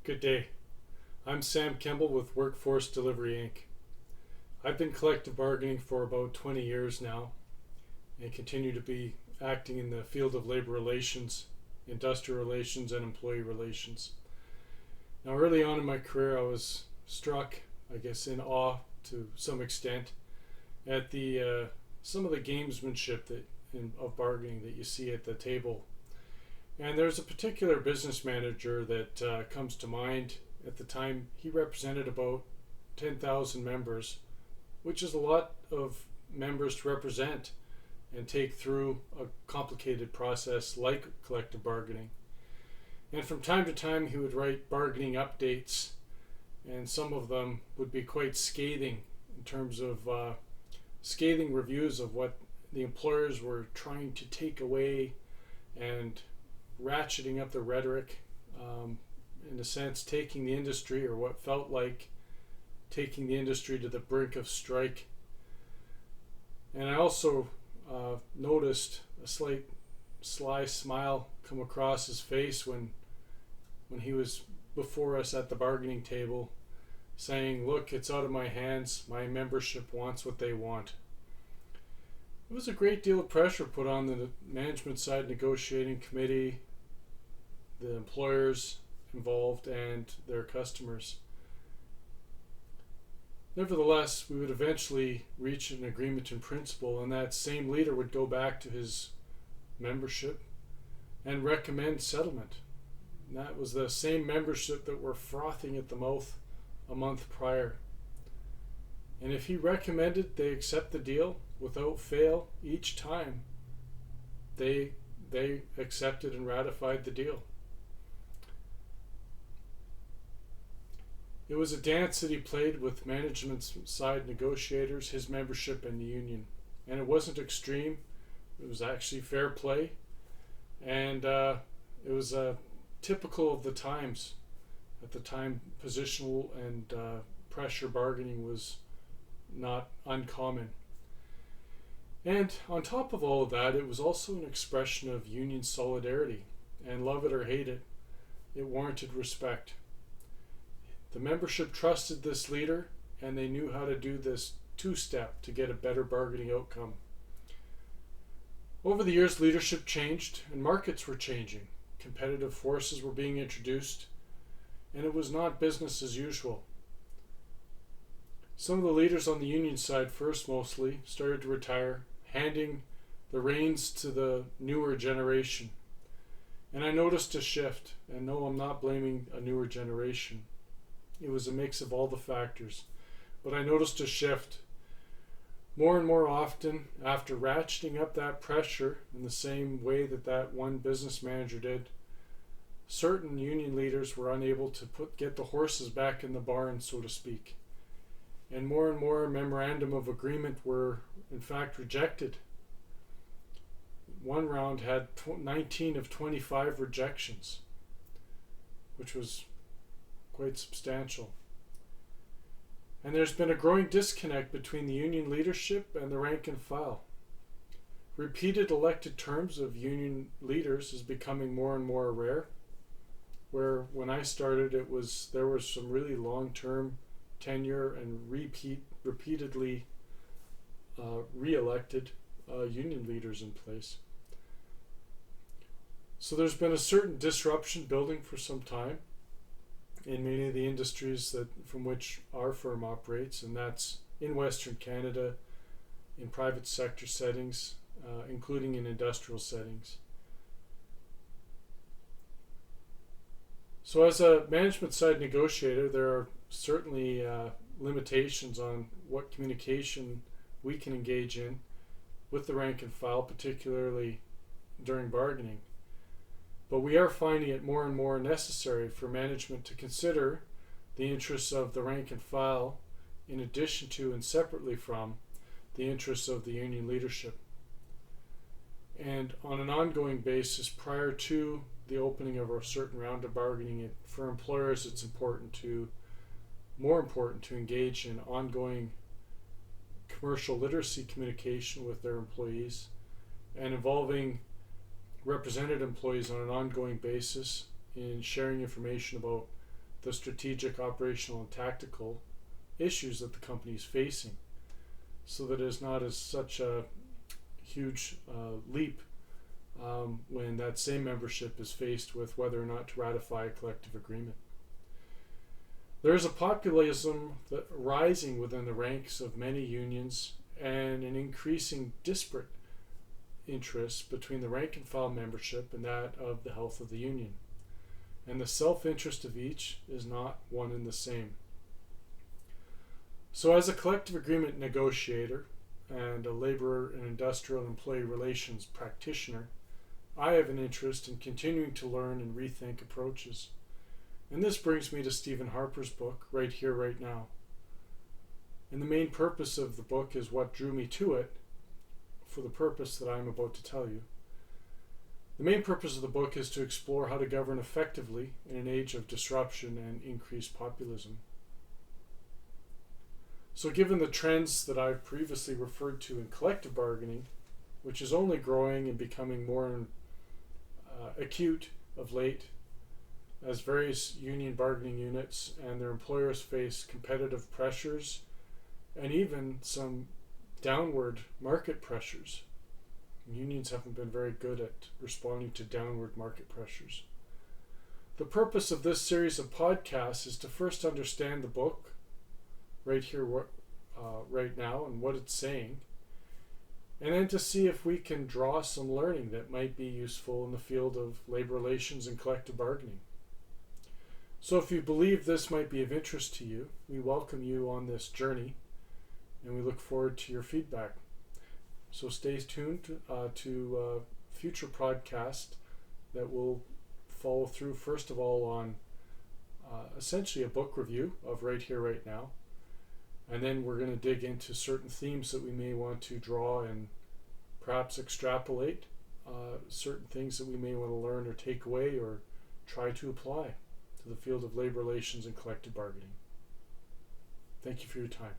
Good day. I'm Sam Kemble with Workforce Delivery Inc. I've been collective bargaining for about 20 years now and continue to be acting in the field of labor relations, industrial relations, and employee relations. Now, early on in my career, I was struck, in awe to some extent, at the some of the gamesmanship of bargaining that you see at the table. And there's a particular business manager that comes to mind. At the time, he represented about 10,000 members, which is a lot of members to represent and take through a complicated process like collective bargaining. And from time to time, he would write bargaining updates, and some of them would be quite scathing in terms of scathing reviews of what the employers were trying to take away and ratcheting up the rhetoric, in a sense taking the industry, or what felt like taking the industry, to the brink of strike. And I also noticed a slight sly smile come across his face when he was before us at the bargaining table, saying, "Look, it's out of my hands. My membership wants what they want." It was a great deal of pressure put on the management side negotiating committee, the employers involved, and their customers. Nevertheless, we would eventually reach an agreement in principle, and that same leader would go back to his membership and recommend settlement. And that was the same membership that were frothing at the mouth a month prior. And if he recommended they accept the deal without fail each time, they accepted and ratified the deal. It was a dance that he played with management's side negotiators, his membership, and the union. And it wasn't extreme. It was actually fair play. And it was typical of the times. At the time, positional and pressure bargaining was not uncommon. And on top of all of that, it was also an expression of union solidarity. And love it or hate it, it warranted respect. The membership trusted this leader, and they knew how to do this two-step to get a better bargaining outcome. Over the years, leadership changed and markets were changing. Competitive forces were being introduced, and it was not business as usual. Some of the leaders on the union side, first mostly, started to retire, handing the reins to the newer generation. And I noticed a shift, and no, I'm not blaming a newer generation. It was a mix of all the factors. But I noticed a shift. More and more often, after ratcheting up that pressure in the same way that one business manager did, certain union leaders were unable to get the horses back in the barn, so to speak. And more memorandum of agreement were in fact rejected. One round had 19 of 25 rejections, which was quite substantial. And there's been a growing disconnect between the union leadership and the rank and file. Repeated elected terms of union leaders is becoming more and more rare, where when I started there was some really long-term tenure and repeatedly re-elected union leaders in place. So there's been a certain disruption building for some time in many of the industries from which our firm operates, and that's in Western Canada, in private sector settings, including in industrial settings. So as a management side negotiator, there are certainly limitations on what communication we can engage in with the rank and file, particularly during bargaining. But we are finding it more and more necessary for management to consider the interests of the rank and file in addition to and separately from the interests of the union leadership. And on an ongoing basis, prior to the opening of a certain round of bargaining, for employers it's more important to engage in ongoing commercial literacy communication with their employees and involving represented employees on an ongoing basis in sharing information about the strategic, operational, and tactical issues that the company is facing, so that it's not as such a huge leap when that same membership is faced with whether or not to ratify a collective agreement. There is a populism that rising within the ranks of many unions and an increasing disparate interest between the rank and file membership and that of the health of the union. And the self-interest of each is not one and the same. So as a collective agreement negotiator and a labor and industrial and employee relations practitioner, I have an interest in continuing to learn and rethink approaches. And this brings me to Stephen Harper's book, Right Here, Right Now. And the main purpose of the book is what drew me to it for the purpose that I'm about to tell you. The main purpose of the book is to explore how to govern effectively in an age of disruption and increased populism. So given the trends that I've previously referred to in collective bargaining, which is only growing and becoming more acute of late, as various union bargaining units and their employers face competitive pressures and even some downward market pressures. Unions haven't been very good at responding to downward market pressures. The purpose of this series of podcasts is to first understand the book, Right Here, Right Now, and what it's saying, and then to see if we can draw some learning that might be useful in the field of labor relations and collective bargaining. So if you believe this might be of interest to you, we welcome you on this journey, and we look forward to your feedback. So stay tuned to future podcasts that will follow through, first of all, on essentially a book review of Right Here, Right Now. And then we're going to dig into certain themes that we may want to draw and perhaps extrapolate certain things that we may want to learn or take away or try to apply to the field of labor relations and collective bargaining. Thank you for your time.